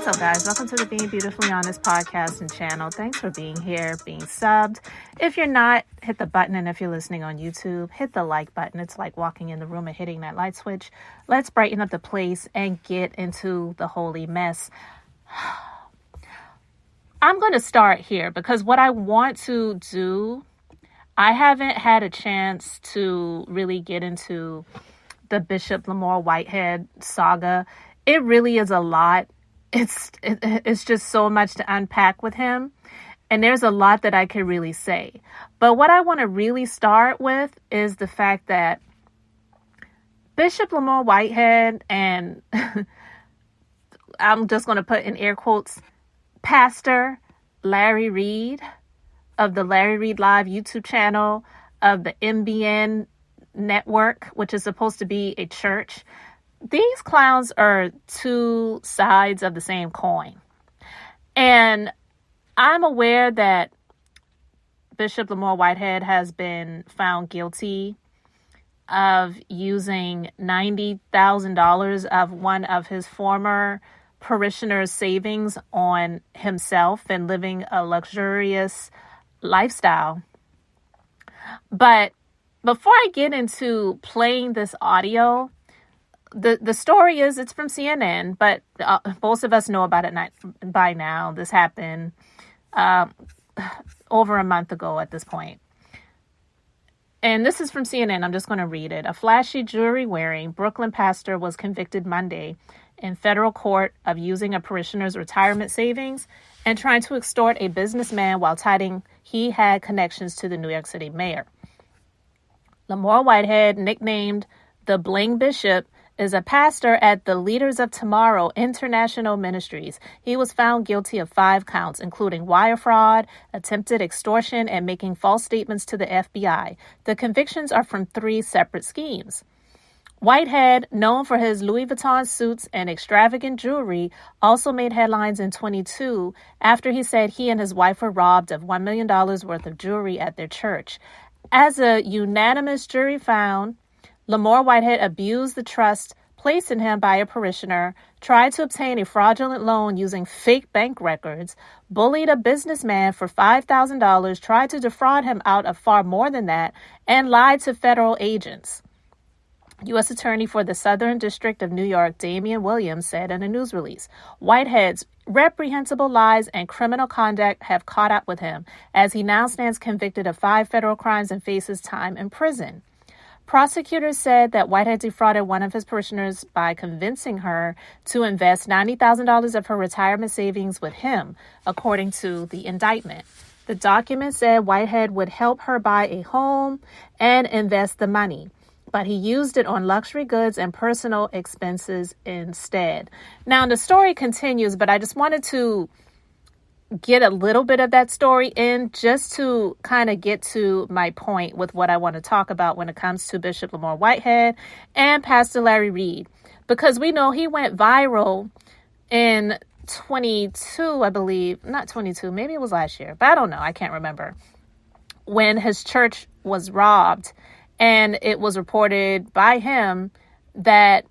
What's up, guys? Welcome to the Being Beautifully Honest podcast and channel. Thanks for being here, being subbed. If you're not, hit the button. And if you're listening on YouTube, hit the like button. It's like walking in the room and hitting that light switch. Let's brighten up the place and get into the holy mess. I'm going to start here because what I want to do, I haven't had a chance to really get into the Bishop Lamor Whitehead saga. It really is a lot. It's just so much to unpack with him. And there's a lot that I could really say. But what I want to really start with is the fact that Bishop Lamor Whitehead and I'm just going to put in air quotes, Pastor Larry Reid of the Larry Reid Live YouTube channel of the MBN network, which is supposed to be a church. These clowns are two sides of the same coin. And I'm aware that Bishop Lamor Whitehead has been found guilty of using $90,000 of one of his former parishioners' savings on himself and living a luxurious lifestyle. But before I get into playing this audio, the story is it's from CNN, but most of us know about it by now. This happened over a month ago at this point. And this is from CNN. I'm just going to read it. A flashy jewelry-wearing Brooklyn pastor was convicted Monday in federal court of using a parishioner's retirement savings and trying to extort a businessman while touting he had connections to the New York City mayor. Lamor Whitehead, nicknamed the Bling Bishop, is a pastor at the Leaders of Tomorrow International Ministries. He was found guilty of 5 counts, including wire fraud, attempted extortion, and making false statements to the FBI. The convictions are from 3 separate schemes. Whitehead, known for his Louis Vuitton suits and extravagant jewelry, also made headlines in 2022 after he said he and his wife were robbed of $1 million worth of jewelry at their church. As a unanimous jury found, Lamor Whitehead abused the trust placed in him by a parishioner, tried to obtain a fraudulent loan using fake bank records, bullied a businessman for $5,000, tried to defraud him out of far more than that, and lied to federal agents. U.S. Attorney for the Southern District of New York, Damian Williams, said in a news release, Whitehead's reprehensible lies and criminal conduct have caught up with him, as he now stands convicted of 5 federal crimes and faces time in prison. Prosecutors said that Whitehead defrauded one of his parishioners by convincing her to invest $90,000 of her retirement savings with him, according to the indictment. The document said Whitehead would help her buy a home and invest the money, but he used it on luxury goods and personal expenses instead. Now, the story continues, but I just wanted to get a little bit of that story in just to kind of get to my point with what I want to talk about when it comes to Bishop Lamor Whitehead and Pastor Larry Reid, because we know he went viral in 22, I believe, not 22, maybe it was last year, but I don't know. I can't remember, when his church was robbed, and it was reported by him that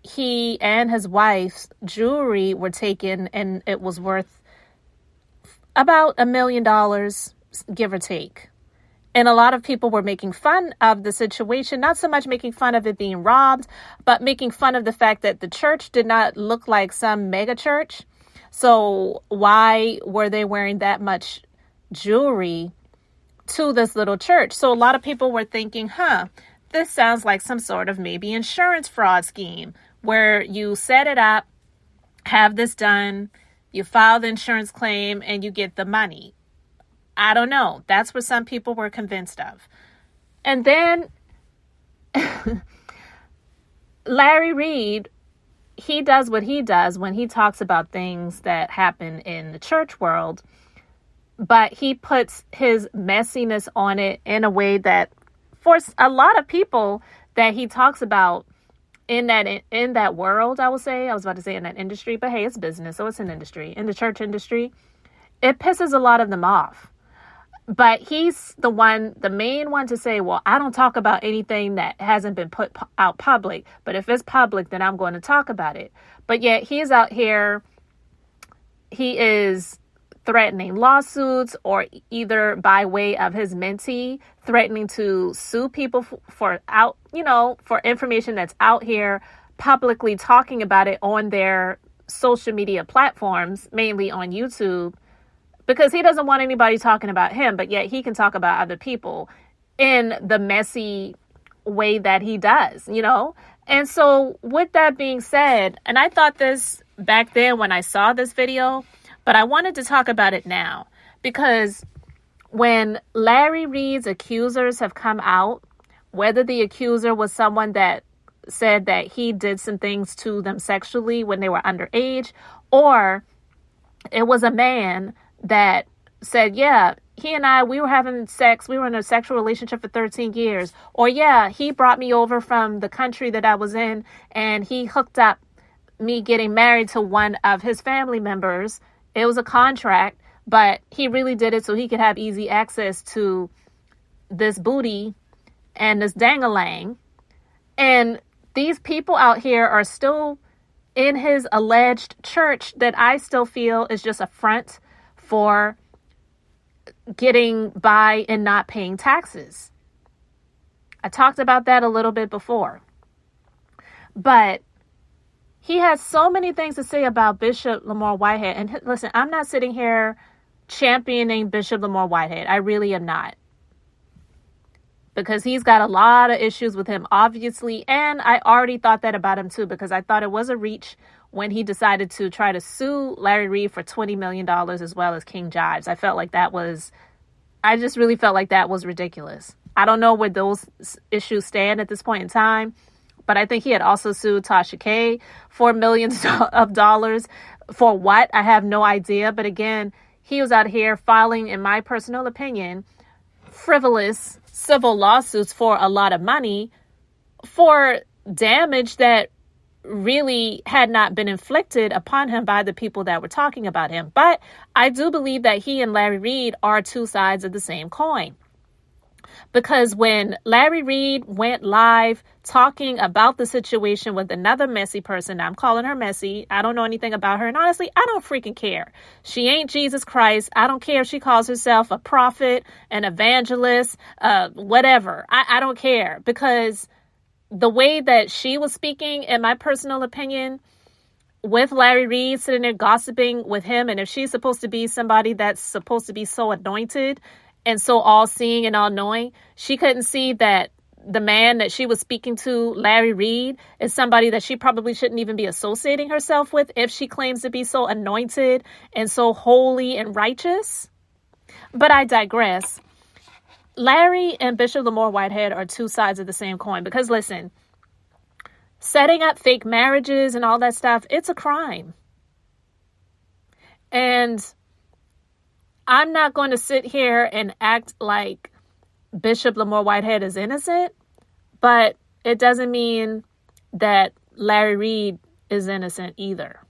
he and his wife's jewelry were taken and it was worth about $1 million, give or take. And a lot of people were making fun of the situation, not so much making fun of it being robbed, but making fun of the fact that the church did not look like some mega church. So why were they wearing that much jewelry to this little church? So a lot of people were thinking, this sounds like some sort of maybe insurance fraud scheme where you set it up, have this done, you file the insurance claim, and you get the money. I don't know. That's what some people were convinced of. And then Larry Reid, he does what he does when he talks about things that happen in the church world, but he puts his messiness on it in a way that for a lot of people that he talks about in that world, I was about to say in that industry, but hey, it's business, so it's an industry. In the church industry, it pisses a lot of them off. But he's the main one to say, well, I don't talk about anything that hasn't been put out public, but if it's public, then I'm going to talk about it. But yet he's out here he is threatening lawsuits, or either by way of his mentee threatening to sue people for information that's out here, publicly talking about it on their social media platforms, mainly on YouTube, because he doesn't want anybody talking about him, but yet he can talk about other people in the messy way that he does, And so with that being said, and I thought this back then when I saw this video, but I wanted to talk about it now, because when Larry Reid's accusers have come out, whether the accuser was someone that said that he did some things to them sexually when they were underage, or it was a man that said, yeah, he and I, we were having sex. We were in a sexual relationship for 13 years. Or, yeah, he brought me over from the country that I was in and he hooked up me getting married to one of his family members. It was a contract, but he really did it so he could have easy access to this booty and this dang-a-lang. And these people out here are still in his alleged church that I still feel is just a front for getting by and not paying taxes. I talked about that a little bit before. But he has so many things to say about Bishop Lamor Whitehead. And listen, I'm not sitting here championing Bishop Lamor Whitehead. I really am not. Because he's got a lot of issues with him, obviously. And I already thought that about him, too, because I thought it was a reach when he decided to try to sue Larry Reid for $20 million as well as King Jives. I just really felt like that was ridiculous. I don't know where those issues stand at this point in time, but I think he had also sued Tasha K for millions of dollars. For what? I have no idea. But again, he was out here filing, in my personal opinion, frivolous civil lawsuits for a lot of money for damage that really had not been inflicted upon him by the people that were talking about him. But I do believe that he and Larry Reid are two sides of the same coin. Because when Larry Reid went live talking about the situation with another messy person, I'm calling her messy. I don't know anything about her. And honestly, I don't freaking care. She ain't Jesus Christ. I don't care if she calls herself a prophet, an evangelist, whatever. I don't care, because the way that she was speaking, in my personal opinion, with Larry Reid sitting there gossiping with him, and if she's supposed to be somebody that's supposed to be so anointed and so all-seeing and all-knowing, she couldn't see that the man that she was speaking to, Larry Reid, is somebody that she probably shouldn't even be associating herself with if she claims to be so anointed and so holy and righteous. But I digress. Larry and Bishop Lamor Whitehead are two sides of the same coin, because listen, setting up fake marriages and all that stuff, it's a crime. And I'm not going to sit here and act like Bishop Lamor Whitehead is innocent, but it doesn't mean that Larry Reid is innocent either.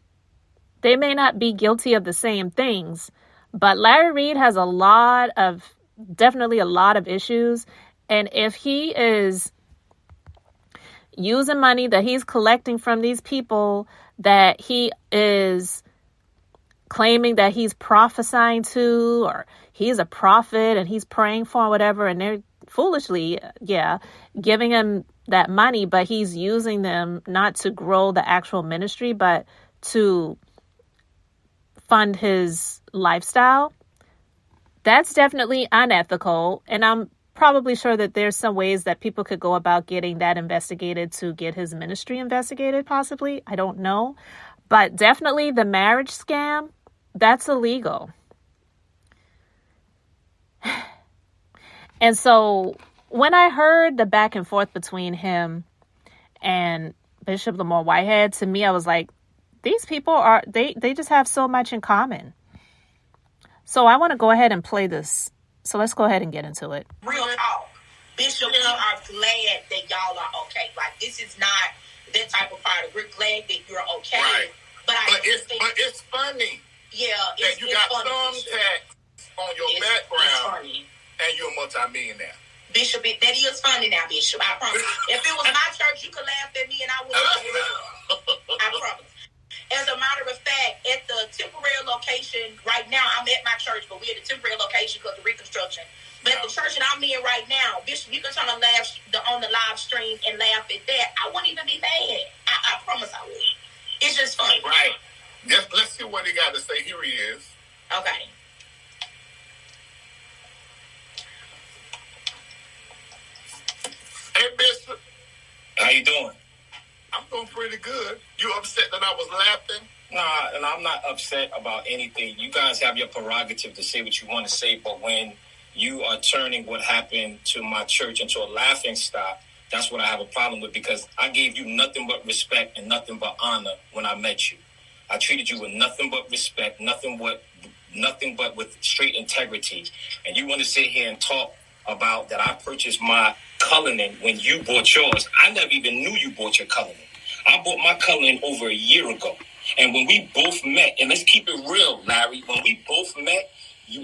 They may not be guilty of the same things, but Larry Reid has definitely a lot of issues. And if he is using money that he's collecting from these people that he is claiming that he's prophesying to, or he's a prophet and he's praying for, whatever, and they're foolishly, giving him that money, but he's using them not to grow the actual ministry, but to fund his lifestyle, that's definitely unethical. And I'm probably sure that there's some ways that people could go about getting that investigated to get his ministry investigated, possibly. I don't know. But definitely the marriage scam, that's illegal. And so when I heard the back and forth between him and Bishop Lamor Whitehead, to me, I was like, these people they just have so much in common. So I want to go ahead and play this. So let's go ahead and get into it. Real talk. Bishop, we are glad that y'all are okay. Like, this is not that type of party. We're glad that you're okay. Right. But it's funny. Yeah, that you got thumbtacks on your background funny. And you're a multi-millionaire. Bishop, that is funny now, Bishop. I promise. If it was my church, you could laugh at me and I would. I promise. As a matter of fact, at the temporary location right now, I'm at my church, but we're at the temporary location because of reconstruction. But the church that I'm in right now, Bishop, you can turn on the live stream and laugh at that. I wouldn't even be mad. I promise I would. It's just funny. Right. Let's see what he got to say. Here he is. Okay. Hey, Bishop. How you doing? I'm doing pretty good. You upset that I was laughing? Nah, and I'm not upset about anything. You guys have your prerogative to say what you want to say, but when you are turning what happened to my church into a laughing stock, that's what I have a problem with, because I gave you nothing but respect and nothing but honor when I met you. I treated you with nothing but respect, nothing but with straight integrity. And you want to sit here and talk about that I purchased my coloring when you bought yours. I never even knew you bought your coloring. I bought my coloring over a year ago. And when we both met, and let's keep it real, Larry, when we both met,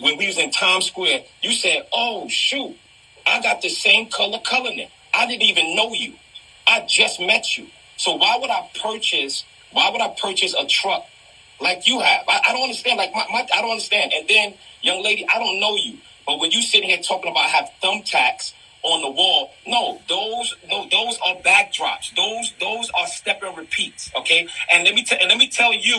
when we was in Times Square, you said, oh, shoot, I got the same color coloring. I didn't even know you. I just met you. So why would I purchase a truck like you have? I don't understand. I don't understand. And then, young lady, I don't know you. But when you sit here talking about have thumbtacks on the wall, those are backdrops. Those are step and repeats. Okay. And let me tell you,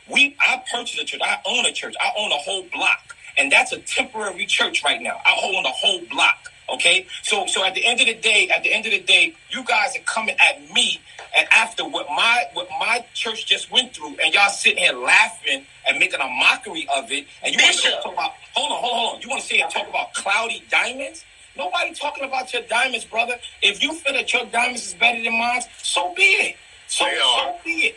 I purchased a church. I own a church. I own a whole block, and that's a temporary church right now. I own a whole block. Okay. So at the end of the day, you guys are coming at me, and after what my church just went through, and y'all sitting here laughing and making a mockery of it, and you want to talk about hold on. You want to sit here and talk about cloudy diamonds? Nobody talking about your diamonds, brother. If you feel that your diamonds is better than mine, so be it. So be it.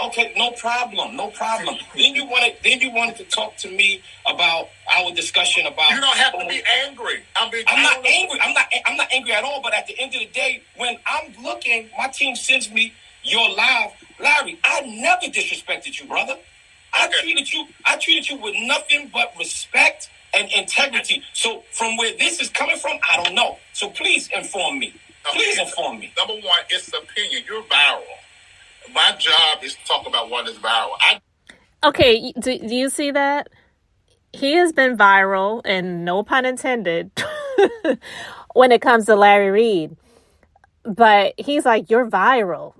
Okay, no problem. Then you wanted to talk to me about our discussion about. You don't have to be angry. I'm not angry. I'm not angry at all. But at the end of the day, when I'm looking, my team sends me your live, Larry. I never disrespected you, brother. I treated you with nothing but respect and integrity. So from where this is coming from, I don't know. So please inform me. Inform me. Number one, it's opinion. You're viral. My job is to talk about what is viral. Okay, do you see that? He has been viral, and no pun intended, when it comes to Larry Reid. But he's like, you're viral,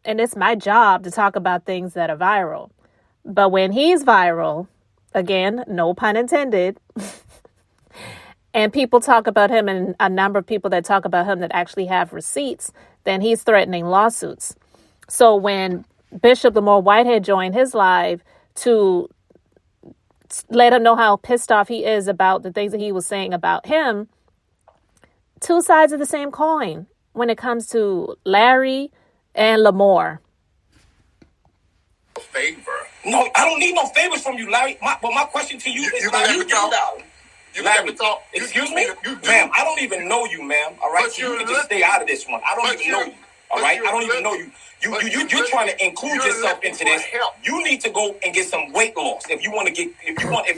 and it's my job to talk about things that are viral. But when he's viral, again, no pun intended, and people talk about him, and a number of people that talk about him that actually have receipts, then he's threatening lawsuits. So when Bishop Lamor Whitehead joined his live to let him know how pissed off he is about the things that he was saying about him, two sides of the same coin when it comes to Larry and Lamor. Favor. No, I don't need no favors from you, Larry. My question to you is, Larry, excuse me? Ma'am, I don't even know you, ma'am. All right? So you can just stay out of this one. I don't even know you. All right? I don't even know you. You're trying to include yourself into this. You need to go and get some weight loss if you want to get If you want to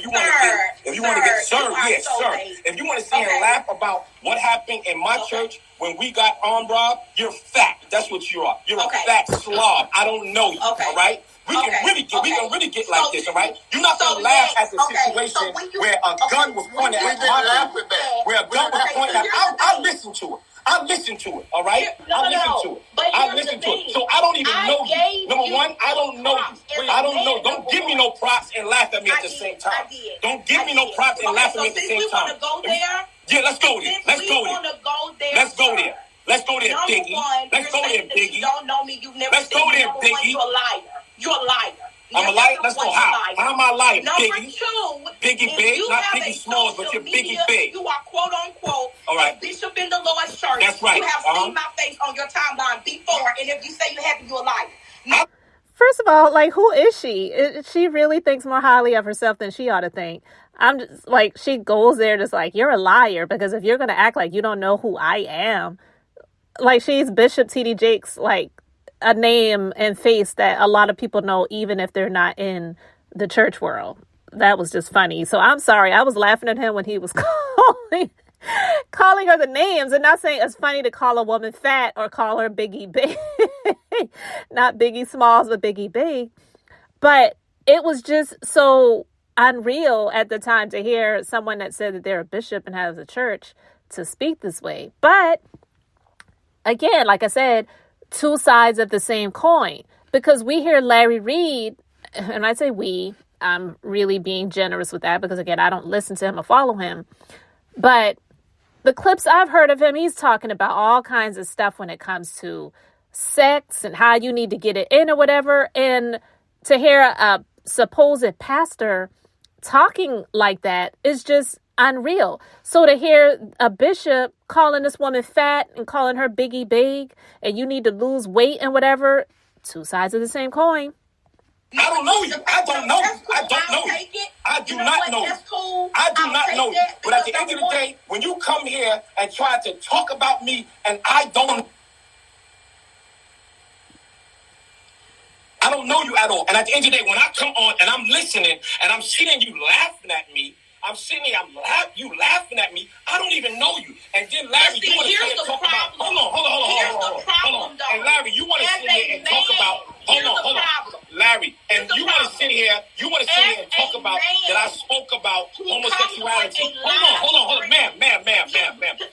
sit here and laugh about what happened in my church when we got armed robbed, you're fat. That's what you are. You're a fat slob. I don't know you. All right? We can really get like this, all right? You're not gonna laugh at the situation where a gun was pointed at my baby. Where a gun was pointed at. I listened to it. I listened to it, all right? I listened to it. So I don't even know you. Number one, I don't know you. I don't know. Don't give me no props and laugh at me at the same time. Don't give me no props and laugh at me at the same time. Yeah, let's go there. Let's go there. Biggie. Let's go there, Biggie. You don't know me. You've never Let's go there, Biggie. You're a liar. I'm a liar? Let's go. How am I lying, Number Biggie? two, Biggie big, not Biggie Smalls, but you're Biggie big. You are quote unquote a bishop in the Lord's church. That's right. You have seen my face on your timeline before, and if you say you haven't, you're a liar. First of all, like, who is she? She really thinks more highly of herself than she ought to think. I'm just like, she goes there just like, you're a liar, because if you're going to act like you don't know who I am, like, she's Bishop T.D. Jakes, like, a name and face that a lot of people know, even if they're not in the church world. That was just funny. So I'm sorry. I was laughing at him when he was calling her the names, and not saying it's funny to call a woman fat or call her Biggie Big. Not Biggie Smalls, but Biggie Big. But it was just so unreal at the time to hear someone that said that they're a bishop and has a church to speak this way. But again, like I said, two sides of the same coin, because we hear Larry Reid, and I say we, I'm really being generous with that because, again, I don't listen to him or follow him. But the clips I've heard of him, he's talking about all kinds of stuff when it comes to sex and how you need to get it in or whatever. And to hear a supposed pastor talking like that is just unreal. So to hear a bishop calling this woman fat and calling her Biggie Big and you need to lose weight and whatever, two sides of the same coin. I don't know you. I don't know you. I don't know you. I do not know you. I do not know you. But at the end of the day, when you come here and try to talk about me and I don't know you at all. And at the end of the day, when I come on and I'm listening and I'm seeing you laughing at me, you laughing at me. I don't even know you. And then Larry, you want to talk about? Hold on. And Larry, you want to sit here and talk about? Hold on. Larry, and you want to sit here and talk about that I spoke about homosexuality. Hold on, ma'am.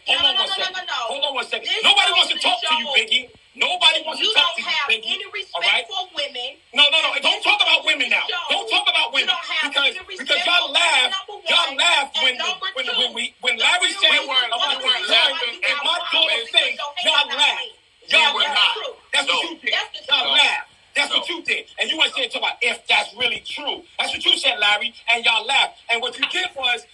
Hold on one second. Nobody wants to talk to you, Biggie. Nobody wants to talk to you, Biggie. Any respect for women. No. Don't talk about women now. Don't talk about women because y'all laugh when Larry said about the joint and my daughter's face. Y'all laugh. That's what you did. Y'all laugh. That's what you did. And you want to talk about if that's really true. That's what you said, Larry, and y'all laughed. And what you did was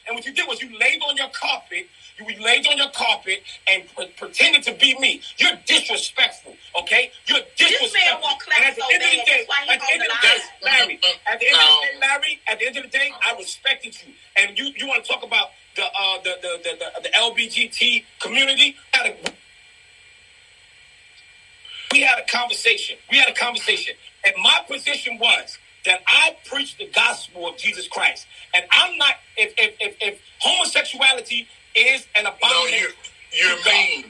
you laid on your carpet. You laid on your carpet and pretended to be me. You're disrespectful, okay? You're disrespectful. This man won't clap so bad. That's why he's on the line. Larry, at the end of the day, Larry, at the end of the day, I respected you. And you want to talk about the LGBT community? We had a conversation. And my position was that I preach the gospel of Jesus Christ. And I'm not, if homosexuality is an abomination. No, you're mean.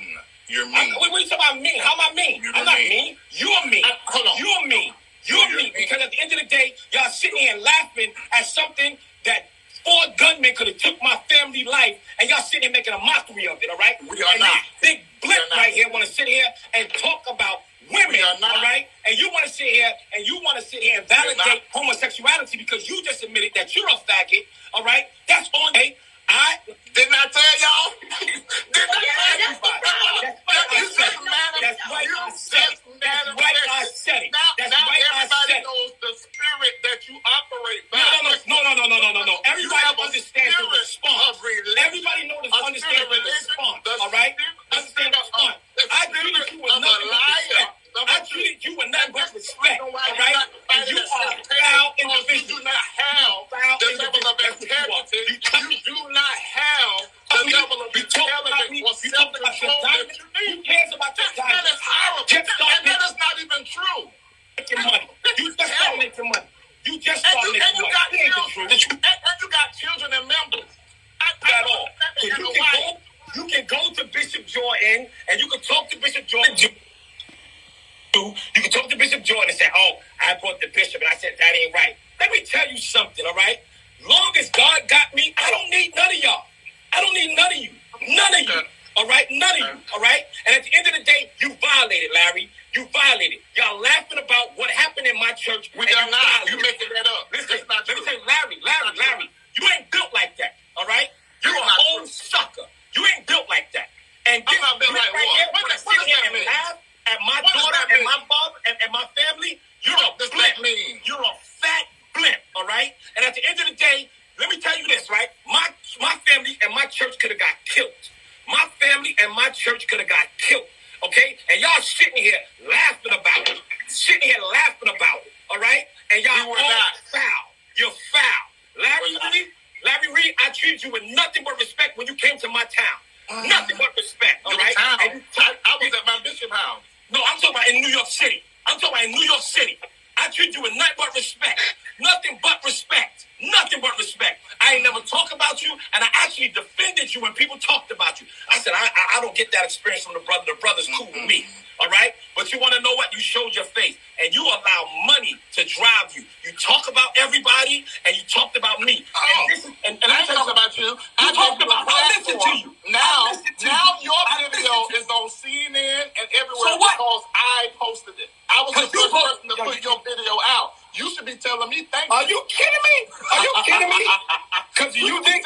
You're mean. What are you talking about mean? How am I mean? I'm not mean. You're mean. Hold on. You're mean. You're mean. Because at the end of the day, y'all sitting here laughing at something that 4 gunmen could have took my family life, and y'all sitting here making a mockery of it, all right? We are not. Big blip right here want to sit here and talk about women, all right? And you want to sit here and validate homosexuality because you just admitted that you're a faggot, all right? That's on me. I didn't I tell y'all? That's right, I said it. Now everybody knows the spirit that you operate by. No. Everybody understands the response. Everybody understands the response, all right? Understand the response. I treated you with nothing but respect. I treated you with nothing but respect, all right? And you are a foul individual. You do not have the level of integrity. You do not have the level of intelligence or self-control that you need. Who cares about your diamond? That is horrible. And that is not even true. Making money. You just started making money. You just started making money. And you got children and members. At all. You can go to Bishop Jordan and you can talk to Bishop Jordan. You can talk to Bishop Jordan and say, oh, I brought the bishop and I said that ain't right. Let me tell you something, all right? Long as God got me, I don't need none of y'all. I don't need none of you. None of you. All right? None of you. All right? And at the end of the day, you violated, Larry. You violated. Y'all laughing about what happened in my church. We are not. You're making that up. Let me say, Larry, you ain't built like that. All right? You're a whole sucker. You ain't built like that. And I'm not built like what? What does that mean? At my daughter and my father and my family, you're a blimp. You're a fat blimp, all right? And at the end of the day, let me tell you this, right? My family and my church could have got killed. My family and my church could have got killed, okay? And y'all sitting here laughing about it. All right? And y'all all foul. You're foul. Larry Reid, I treated you with nothing but respect when you came to my town. Nothing but respect, all right? I was at my bishop house. No, I'm talking about in New York City. I treat you with nothing but respect. Nothing but respect. Nothing but respect. I ain't never talk about you, and I actually defended you when people talked about you. I said, I don't get that experience from the brother. The brother's cool with me, all right? But you want to know what? You showed your face, and you allow money to drive you. You talk about everybody, and you talked about me. And I talk about you. I talked about, I listen to you. Now your video is on CNN and everywhere because I posted it. I was the first person to put your video out. You should be telling me thank you. Are you kidding me? Are you kidding me? Because you think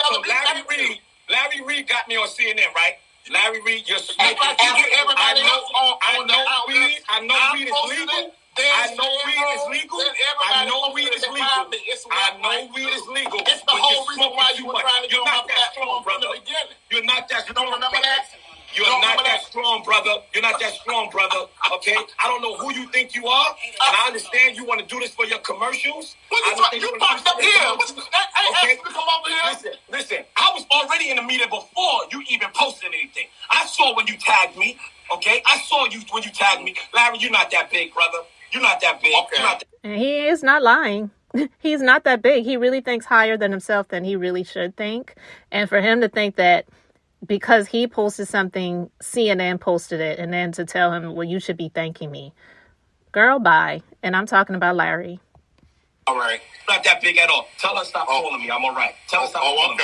Larry Reid got me on CNN, right? Larry Reid, you're smoking. Everybody else on the weed. I know weed is legal. I know weed is legal. I know weed is legal. I know weed is legal. It's the whole reason why you were trying to get on my platform from the beginning. You're not that strong. You don't remember that? You're not that strong, brother. You're not that strong, brother. Okay? I don't know who you think you are, and I understand you want to do this for your commercials. You popped up here. Okay? Come over here. Listen. I was already in the meeting before you even posted anything. I saw when you tagged me. Okay? I saw you when you tagged me. Larry, you're not that big, brother. You're not that big. Okay. And he is not lying. He's not that big. He really thinks higher than himself than he really should think. And for him to think that because he posted something, CNN posted it, and then to tell him, well, you should be thanking me. Girl, bye. And I'm talking about Larry. All right. Not that big at all. Tell her stop calling me. I'm all right. Tell her stop calling me.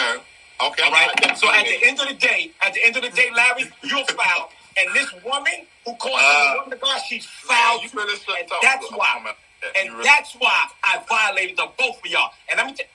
Okay. All right. So at the end of the day, Larry, you're foul. And this woman who calls her the woman of God, she's foul. And that's why. And that's why I violated the both of y'all. And let me tell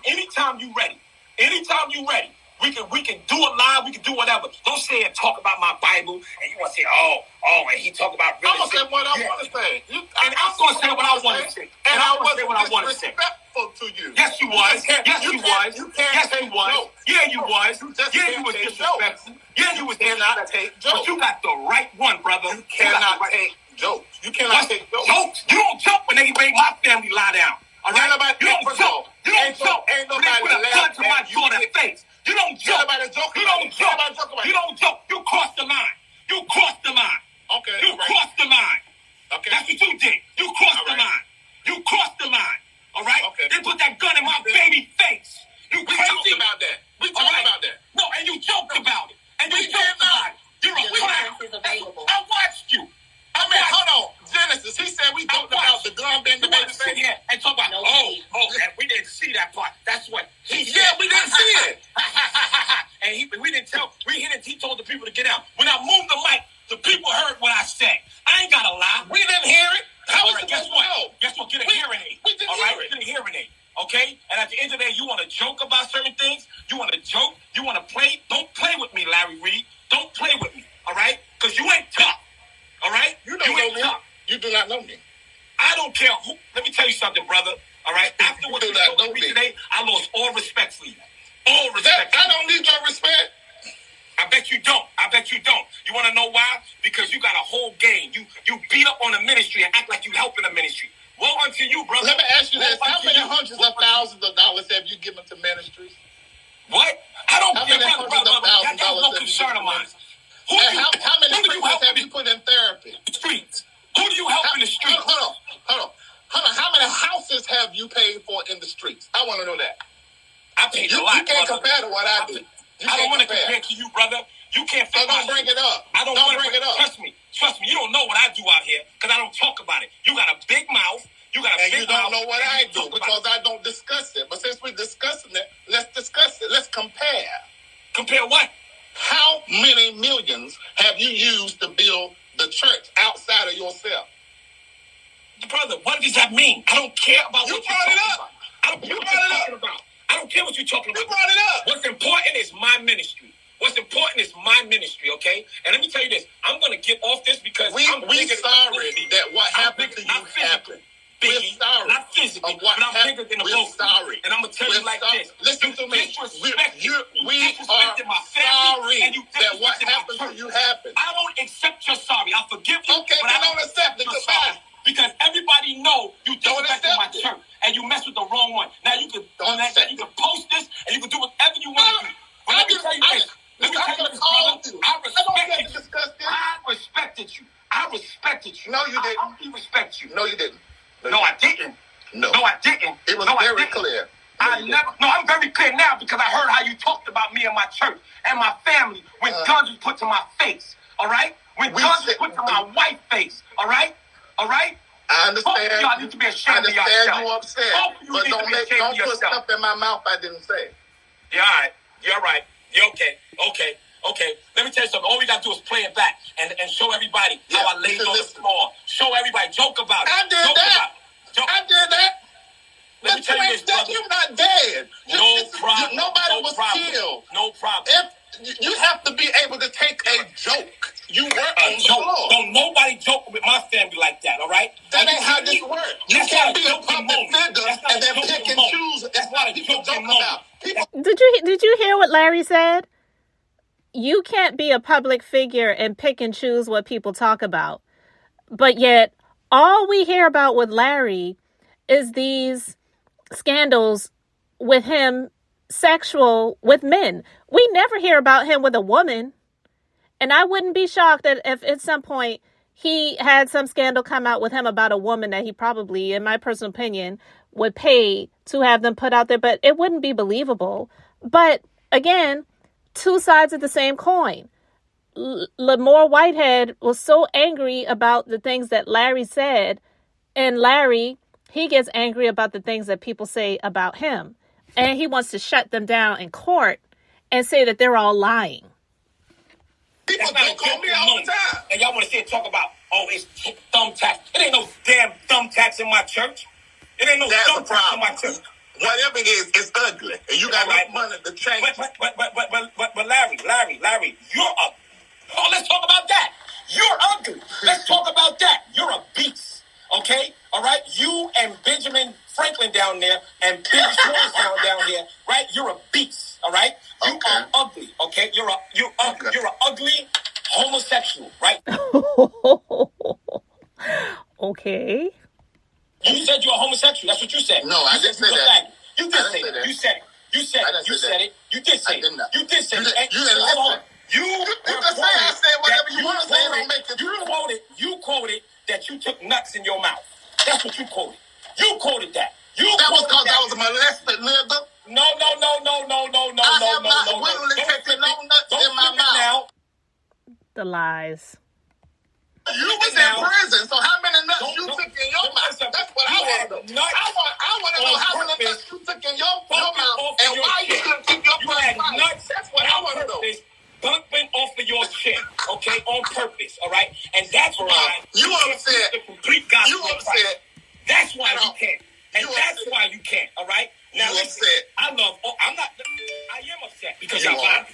you, anytime you ready, we can do a live, we can do whatever. Don't say and talk about my Bible, and you want to say, and he talk about real estate. I'm going to say what I want to say. And I'm going to say what I want to say. And I want to say what I want to say. Disrespectful to you. Yes, you was. Yes, you was. Yes, you was. Yeah, you was. Yeah, you was disrespectful. Yeah, you was disrespectful. But you got the right one, brother. You cannot take jokes. You cannot take jokes. You don't joke when they make my family lie down. All right? You don't joke. You don't joke. Ain't when they put a gun to my daughter's face. You don't joke. You don't joke. You don't joke. You crossed the line. You crossed the line. Okay. You crossed the line. Okay. That's what you did. You crossed the line. You crossed the line. All right? Okay. They put that gun in my baby face. You crazy? We talked about that. No, and you joked about it. And you joked about it. You're a clown. I watched you. I mean, hold on. Genesis, he said we talked about the gun being the baby face. Yeah, and talk about, and we didn't see that part. That's what he said. Yeah, we didn't see it. And we didn't tell, he told the people to get out. When I moved the mic, the people heard what I said. I ain't got to lie. We didn't hear it. Guess what? Get a hearing aid. We didn't hear it. Get a hearing aid. Okay? And at the end of the day, you want to joke about certain things. You want to joke. You want to play. Don't play with me, Larry Reid. Don't play with me. All right? Because you ain't tough. All right? You don't know me. Tough. You do not know me. I don't care who. Let me tell you something, brother. All right? After what you told me today, I lost all respect for you. All respect. I don't need your respect. I bet you don't. You want to know why? Because you got a whole game. You beat up on the ministry and act like you helping the ministry. Woe unto you, brother. Let me ask you this. How many hundreds of thousands of dollars have you given to ministries? What? I don't care, brother. That's no concern of mine. How many people have you put in therapy? Streets. Who do you help in the streets? Hold on. How many houses have you paid for in the streets? I want to know that. I paid a lot. You can't compare to what I do. I don't want to compare to you, brother. You can't fix don't bring it up. I don't bring it up. Trust me. You don't know what I do out here because I don't talk about it. You got a big mouth. You don't know what I do because I don't discuss it. But since we're discussing it, let's discuss it. Let's compare. Compare what? How many millions have you used to build the church outside of yourself? Brother, what does that mean? I don't care about what you're talking about. I don't care what you're talking about. I don't care what you're talking about. You brought it up. What's important is my ministry. Okay? And let me tell you this. I'm going to get off this because we're sorry that what happened to you happened. We're sorry. Not physically, but I'm bigger than the both. Sorry. And I'm going to tell you like this. Listen to me. We are sorry that what happened to you happened. I don't accept your sorry. I forgive you. Okay, but I don't accept it. Goodbye. Because everybody know you disrespected my church and you messed with the wrong one. Now you can post this and you can do whatever you want to do. But let me tell you this. I respected you. No, you didn't. I respect you. No, you didn't. No, I didn't. No, I didn't. It was very clear. I'm very clear now because I heard how you talked about me and my church and my family when guns was put to my face. All right? When guns was put to my wife's face. All right? All right? I understand. Y'all need to be ashamed of yourself. You upset, but don't put stuff in my mouth I didn't say. Yeah, all right. You're right. You're okay. Let me tell you something. All we got to do is play it back and show everybody how I laid on the floor. Show everybody. Joke about it. I did that. Let me tell you this, brother. You're not dead. No problem. Nobody was killed. No problem. You have to be able to take a joke. You were on the floor. Don't nobody joke with my family like that, all right? That ain't how this works. You can't be a public figure and then pick and choose. That's what people joke about. Did you hear what Larry said? You can't be a public figure and pick and choose what people talk about. But yet, all we hear about with Larry is these scandals with him sexual with men. We never hear about him with a woman. And I wouldn't be shocked that if at some point he had some scandal come out with him about a woman that he probably, in my personal opinion, would pay to have them put out there. But it wouldn't be believable. But again, two sides of the same coin. Lamor Whitehead was so angry about the things that Larry said. And Larry, he gets angry about the things that people say about him. And he wants to shut them down in court and say that they're all lying. People don't call me all the time. And y'all want to see it talk about, it's thumbtacks. It ain't no damn thumbtacks in my church. It ain't no thumbtacks in my church. Whatever it is, it's ugly. And you got enough money to change it. But Larry, you're a... Oh, let's talk about that. You're ugly. Let's talk about that. You're a beast. Okay? All right? You and Benjamin Franklin down there and Billy Swanstown down here, right? You're a beast. All right? You are ugly. Okay? You're ugly. You're an ugly homosexual, right? Okay. You said you're a homosexual. That's what you said. No, I didn't say that. You did say that. You said it. You said it. You did say it. You did say it. You didn't listen. You just say I said whatever you want to say. Don't make it true. You quoted that you took nuts in your mouth. That's what you quoted. You quoted that. That was because I was a molested nigga. No. I have not willingly taken no nuts in my mouth. The lies. You was in prison, so how many nuts you took in your mouth? That's what I want to know. I want to know how many nuts you took in your mouth and why you couldn't keep your nuts. That's what I want to know. Bumping off of your chin, okay, on purpose, all right? And that's why you upset. The complete gospel. You upset. That's why you can't. And that's why you can't, all right? Now, you upset. I am upset because you're violent.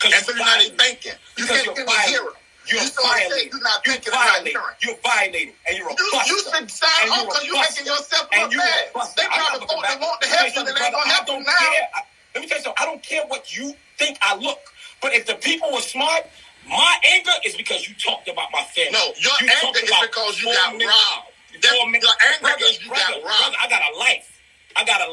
And so you're not even thinking. You can't even hear it. You're violating. You're not thinking about hearing. You're violating, and you're a buster. You should sign off because you're making yourself look bad. They trying to vote they want to help you, and they ain't going to help you now. Let me tell you something. I don't care what you think I look. But if the people were smart, my anger is because you talked about my family. No, your anger is because you got robbed. Your anger is you got robbed. Brother, I got a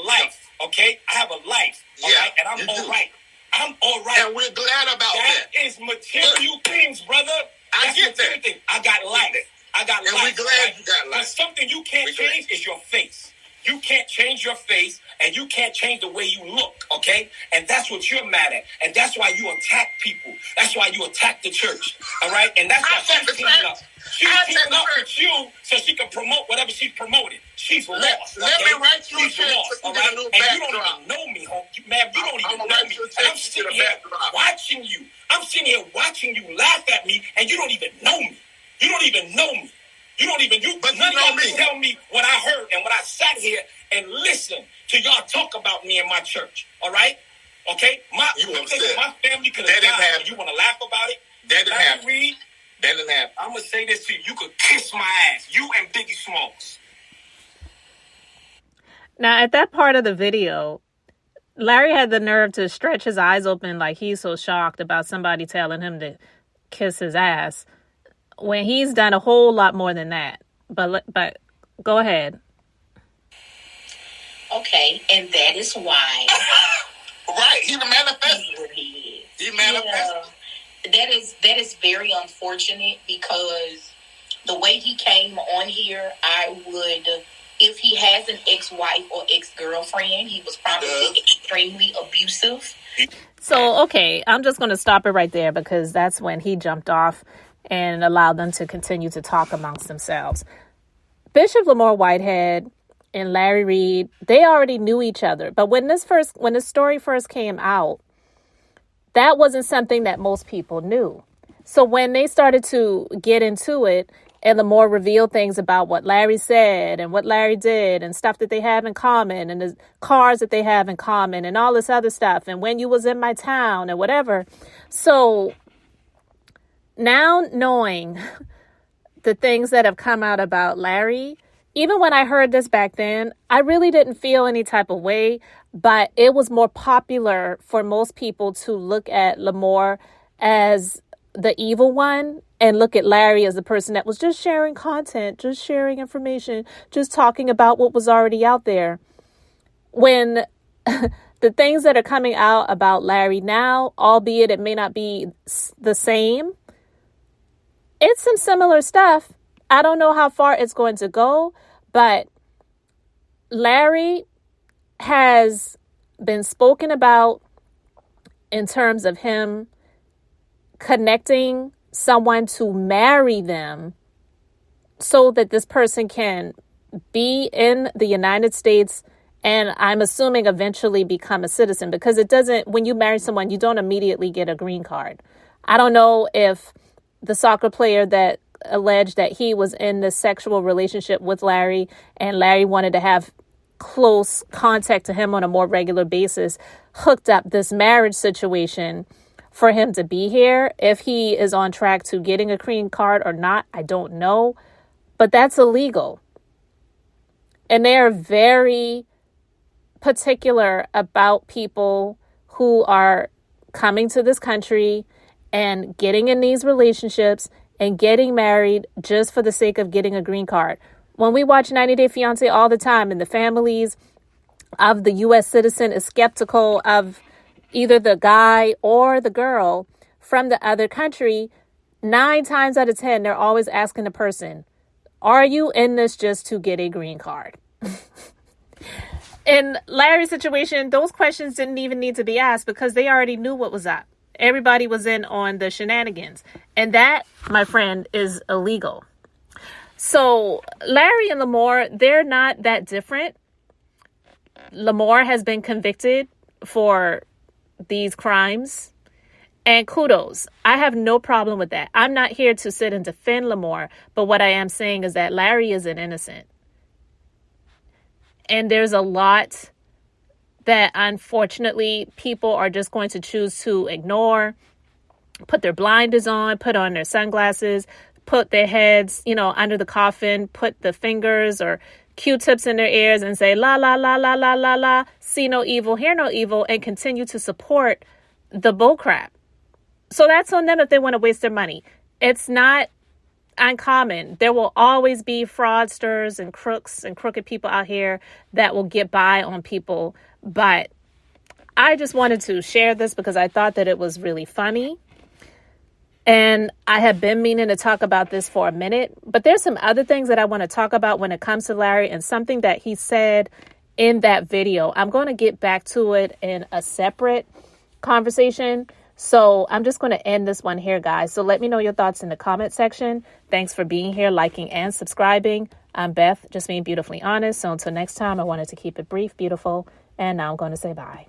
life. Okay? I have a life. All right? And I'm all right. I'm all right. And we're glad about that. That is material things, brother. I get that. Thing. I got life. And we're glad you got life. But something you can't change is your face. You can't change your face, and you can't change the way you look, okay? And that's what you're mad at. And that's why you attack people. That's why you attack the church, all right? And that's why she's teaming up. She's teaming up with you so she can promote whatever she's promoting. She's lost, Let me write you a check all right? And you don't even know me, ma'am. You don't even know me. And I'm sitting here watching you. I'm sitting here watching you laugh at me, and you don't even know me. You don't even know me. None of y'all can tell me what I heard and what I sat here and listened to y'all talk about me in my church. All right? Okay? My family could have died. You want to laugh about it? That didn't happen. Reid, that didn't happen. I'm going to say this to you. You could kiss my ass. You and Biggie Smalls. Now, at that part of the video, Larry had the nerve to stretch his eyes open like he's so shocked about somebody telling him to kiss his ass, when he's done a whole lot more than that. But go ahead. Okay, and that is why. Right, he manifested. He manifested. That is very unfortunate because the way he came on here, I would If he has an ex-wife or ex-girlfriend, he was probably extremely abusive. So, okay, I'm just going to stop it right there because that's when he jumped off and allowed them to continue to talk amongst themselves. Bishop Lamor Whitehead and Larry Reid, they already knew each other. But when this story first came out, that wasn't something that most people knew. So when they started to get into it, and Lamor revealed things about what Larry said and what Larry did and stuff that they have in common and the cars that they have in common and all this other stuff and when you was in my town and whatever. So now knowing the things that have come out about Larry, even when I heard this back then, I really didn't feel any type of way, but it was more popular for most people to look at Lamor as the evil one and look at Larry as the person that was just sharing content, just sharing information, just talking about what was already out there. When the things that are coming out about Larry now, albeit it may not be the same, it's some similar stuff. I don't know how far it's going to go, but Larry has been spoken about in terms of him connecting someone to marry them so that this person can be in the United States and I'm assuming eventually become a citizen, because when you marry someone, you don't immediately get a green card. I don't know if the soccer player that alleged that he was in this sexual relationship with Larry and Larry wanted to have close contact to him on a more regular basis, hooked up this marriage situation for him to be here. If he is on track to getting a green card or not, I don't know. But that's illegal. And they are very particular about people who are coming to this country and getting in these relationships and getting married just for the sake of getting a green card. When we watch 90 Day Fiancé all the time and the families of the U.S. citizen is skeptical of either the guy or the girl from the other country, 9 times out of 10, they're always asking the person, are you in this just to get a green card? In Larry's situation, those questions didn't even need to be asked because they already knew what was up. Everybody was in on the shenanigans. And that, my friend, is illegal. So Larry and Lamor, they're not that different. Lamor has been convicted for these crimes. And kudos. I have no problem with that. I'm not here to sit and defend Lamor, but what I am saying is that Larry is an innocent. And there's a lot that unfortunately people are just going to choose to ignore, put their blinders on, put on their sunglasses, put their heads, under the coffin, put the fingers or Q-tips in their ears and say, la, la, la, la, la, la, la, see no evil, hear no evil, and continue to support the bullcrap. So that's on them if they want to waste their money. It's not uncommon. There will always be fraudsters and crooks and crooked people out here that will get by on people. But I just wanted to share this because I thought that it was really funny. And I have been meaning to talk about this for a minute, but there's some other things that I want to talk about when it comes to Larry and something that he said in that video. I'm going to get back to it in a separate conversation. So I'm just going to end this one here, guys. So let me know your thoughts in the comment section. Thanks for being here, liking, and subscribing. I'm Beth, just being beautifully honest. So until next time, I wanted to keep it brief, beautiful, and now I'm going to say bye.